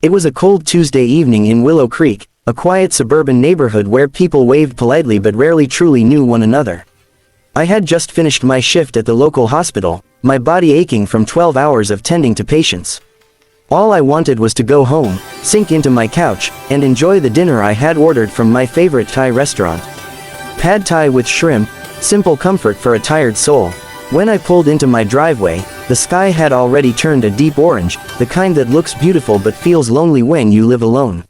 It was a cold Tuesday evening in Willow Creek, a quiet suburban neighborhood where people waved politely but rarely truly knew one another. I had just finished my shift at the local hospital, my body aching from 12 hours of tending to patients. All I wanted was to go home, sink into my couch, and enjoy the dinner I had ordered from my favorite Thai restaurant. Pad Thai with shrimp, simple comfort for a tired soul. When I pulled into my driveway, the sky had already turned a deep orange, the kind that looks beautiful but feels lonely when you live alone.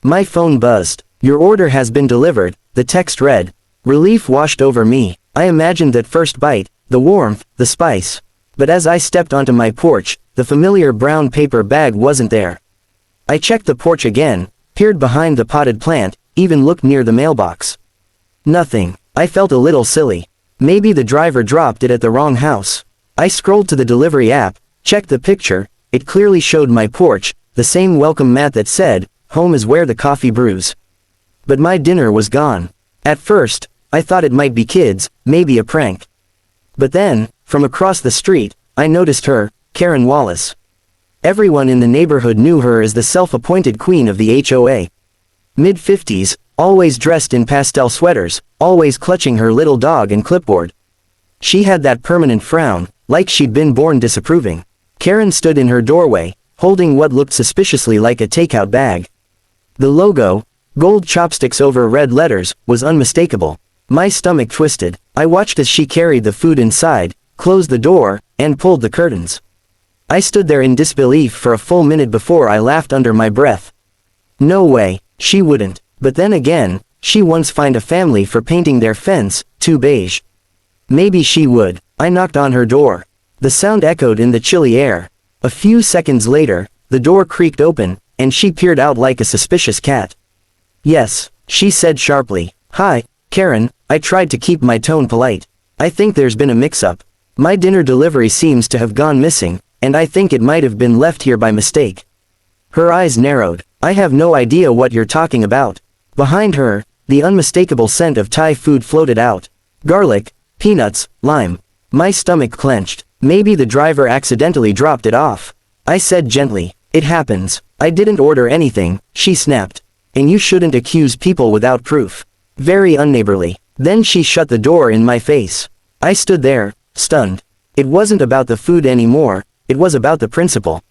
My phone buzzed. "Your order has been delivered," the text read. Relief washed over me. I imagined that first bite, the warmth, the spice. But as I stepped onto my porch, the familiar brown paper bag wasn't there. I checked the porch again, peered behind the potted plant, even looked near the mailbox. Nothing. I felt a little silly. Maybe the driver dropped it at the wrong house. I scrolled to the delivery app, checked the picture. It clearly showed my porch, the same welcome mat that said, "Home is where the coffee brews." But my dinner was gone. At first, I thought it might be kids, maybe a prank. But then, from across the street, I noticed her, Karen Wallace. Everyone in the neighborhood knew her as the self-appointed queen of the HOA. Mid-50s, always dressed in pastel sweaters, always clutching her little dog and clipboard. She had that permanent frown, like she'd been born disapproving. Karen stood in her doorway, holding what looked suspiciously like a takeout bag. The logo, gold chopsticks over red letters, was unmistakable. My stomach twisted. I watched as she carried the food inside, closed the door, and pulled the curtains. I stood there in disbelief for a full minute before I laughed under my breath. No way, she wouldn't. But then again, she once fined a family for painting their fence, too beige. Maybe she would. I knocked on her door. The sound echoed in the chilly air. A few seconds later, the door creaked open, and she peered out like a suspicious cat. "Yes," she said sharply. "Hi, Karen." I tried to keep my tone polite. "I think there's been a mix-up. My dinner delivery seems to have gone missing, and I think it might have been left here by mistake." Her eyes narrowed. "I have no idea what you're talking about." Behind her, the unmistakable scent of Thai food floated out. Garlic, peanuts, lime. My stomach clenched. Maybe the driver accidentally dropped it off. I said gently, "It happens. I didn't order anything," she snapped. "And you shouldn't accuse people without proof." Very unneighborly. Then she shut the door in my face. I stood there, stunned. It wasn't about the food anymore, it was about the principle.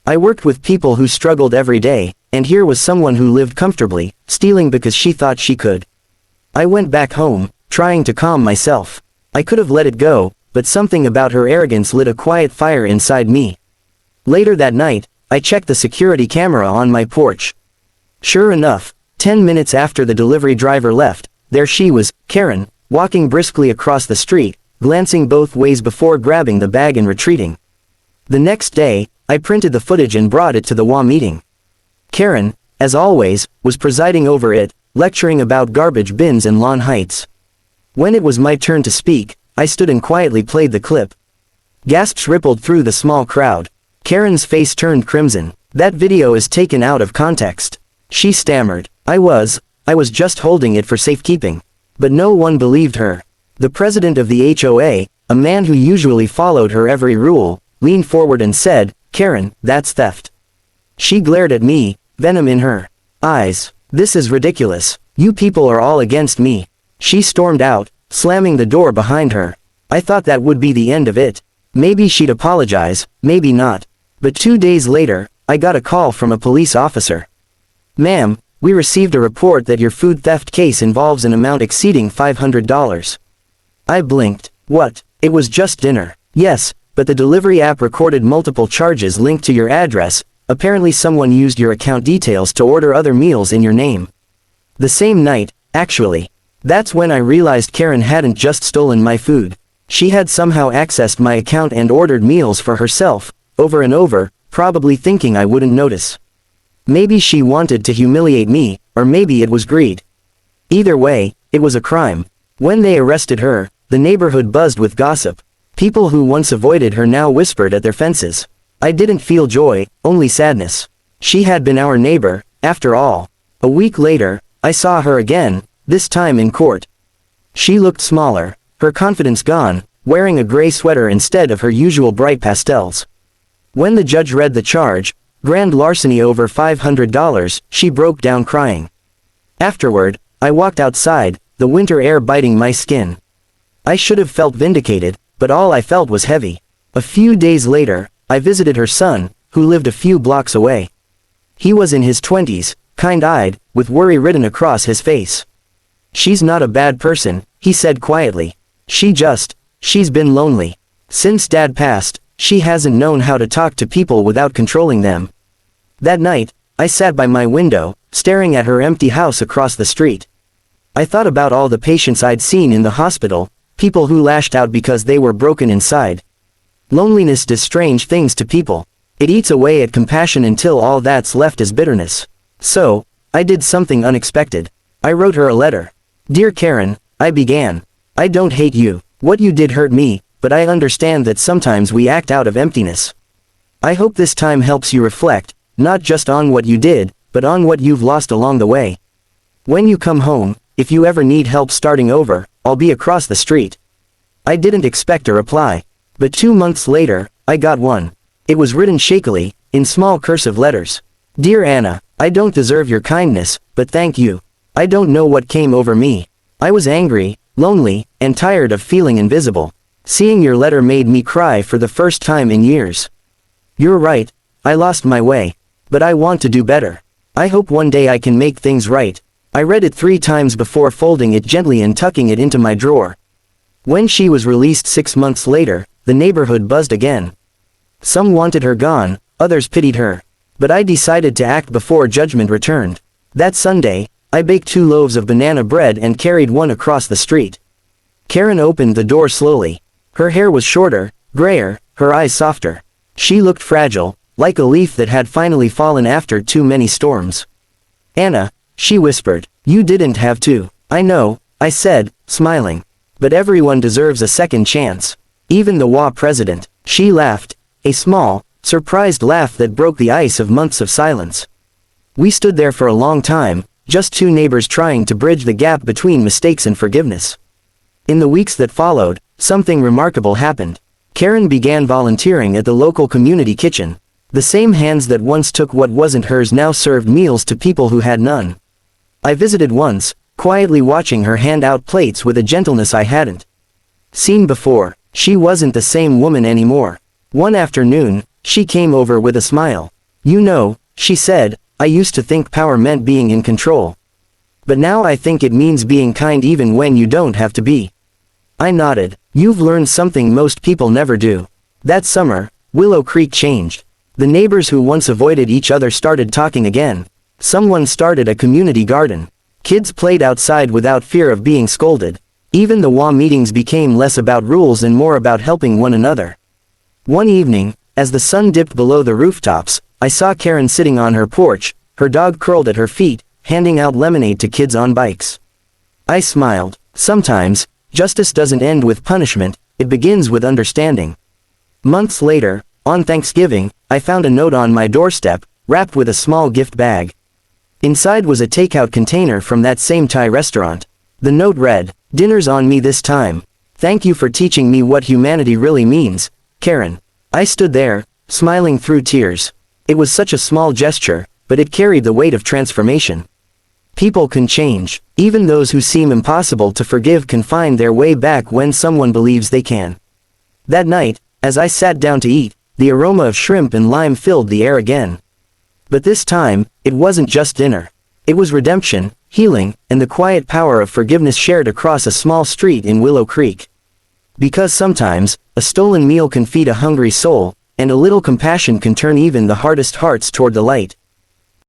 I worked with people who struggled every day, and here was someone who lived comfortably, stealing because she thought she could. I went back home, trying to calm myself. I could have let it go, but something about her arrogance lit a quiet fire inside me. Later that night, I checked the security camera on my porch. Sure enough, 10 minutes after the delivery driver left, there she was, Karen, walking briskly across the street, glancing both ways before grabbing the bag and retreating. The next day, I printed the footage and brought it to the WA meeting. Karen, as always, was presiding over it, lecturing about garbage bins and lawn heights. When it was my turn to speak, I stood and quietly played the clip. Gasps rippled through the small crowd. Karen's face turned crimson. "That video is taken out of context," she stammered. I was just holding it for safekeeping. But no one believed her. The president of the HOA, a man who usually followed her every rule, leaned forward and said, "Karen, that's theft." She glared at me, venom in her eyes. "This is ridiculous. You people are all against me." She stormed out, slamming the door behind her. I thought that would be the end of it. Maybe she'd apologize, maybe not. But 2 days later, I got a call from a police officer. "Ma'am, we received a report that your food theft case involves an amount exceeding $500. I blinked. What? It was just dinner. Yes, but the delivery app recorded multiple charges linked to your address. Apparently someone used your account details to order other meals in your name. The same night, actually. That's when I realized Karen hadn't just stolen my food. She had somehow accessed my account and ordered meals for herself, over and over, probably thinking I wouldn't notice. Maybe she wanted to humiliate me, or maybe it was greed. Either way, it was a crime. When they arrested her, the neighborhood buzzed with gossip. People who once avoided her now whispered at their fences. I didn't feel joy, only sadness. She had been our neighbor, after all. A week later, I saw her again, this time in court. She looked smaller, her confidence gone, wearing a gray sweater instead of her usual bright pastels. When the judge read the charge, Grand larceny over $500, she broke down crying. Afterward, I walked outside, the winter air biting my skin. I should have felt vindicated, but all I felt was heavy. A few days later, I visited her son, who lived a few blocks away. He was in his 20s, kind-eyed, with worry written across his face. "She's not a bad person," he said quietly. She's been lonely. Since Dad passed, she hasn't known how to talk to people without controlling them." That night, I sat by my window, staring at her empty house across the street. I thought about all the patients I'd seen in the hospital, people who lashed out because they were broken inside. Loneliness does strange things to people. It eats away at compassion until all that's left is bitterness. So, I did something unexpected. I wrote her a letter. "Dear Karen," I began. "I don't hate you. What you did hurt me, but I understand that sometimes we act out of emptiness. I hope this time helps you reflect, not just on what you did, but on what you've lost along the way. When you come home, if you ever need help starting over, I'll be across the street." I didn't expect a reply. But 2 months later, I got one. It was written shakily, in small cursive letters. "Dear Anna, I don't deserve your kindness, but thank you. I don't know what came over me. I was angry, lonely, and tired of feeling invisible. Seeing your letter made me cry for the first time in years. You're right, I lost my way. But I want to do better. I hope one day I can make things right." I read it 3 times before folding it gently and tucking it into my drawer. When she was released 6 months later, the neighborhood buzzed again. Some wanted her gone, others pitied her. But I decided to act before judgment returned. That Sunday, I baked 2 loaves of banana bread and carried one across the street. Karen opened the door slowly. Her hair was shorter, grayer, her eyes softer. She looked fragile, like a leaf that had finally fallen after too many storms. "Anna," she whispered, "you didn't have to." "I know," I said, smiling. "But everyone deserves a second chance. Even the WA president." She laughed, a small, surprised laugh that broke the ice of months of silence. We stood there for a long time, just 2 neighbors trying to bridge the gap between mistakes and forgiveness. In the weeks that followed, something remarkable happened. Karen began volunteering at the local community kitchen. The same hands that once took what wasn't hers now served meals to people who had none. I visited once, quietly watching her hand out plates with a gentleness I hadn't seen before. She wasn't the same woman anymore. One afternoon, she came over with a smile. "You know," she said, "I used to think power meant being in control. But now I think it means being kind even when you don't have to be." I nodded. "You've learned something most people never do." That summer, Willow Creek changed. The neighbors who once avoided each other started talking again. Someone started a community garden. Kids played outside without fear of being scolded. Even the WA meetings became less about rules and more about helping one another. One evening, as the sun dipped below the rooftops, I saw Karen sitting on her porch, her dog curled at her feet, handing out lemonade to kids on bikes. I smiled. Sometimes, justice doesn't end with punishment, it begins with understanding. Months later, on Thanksgiving, I found a note on my doorstep, wrapped with a small gift bag. Inside was a takeout container from that same Thai restaurant. The note read, "Dinner's on me this time. Thank you for teaching me what humanity really means, Karen." I stood there, smiling through tears. It was such a small gesture, but it carried the weight of transformation. People can change. Even those who seem impossible to forgive can find their way back when someone believes they can. That night, as I sat down to eat, the aroma of shrimp and lime filled the air again. But this time, it wasn't just dinner. It was redemption, healing, and the quiet power of forgiveness shared across a small street in Willow Creek. Because sometimes, a stolen meal can feed a hungry soul, and a little compassion can turn even the hardest hearts toward the light.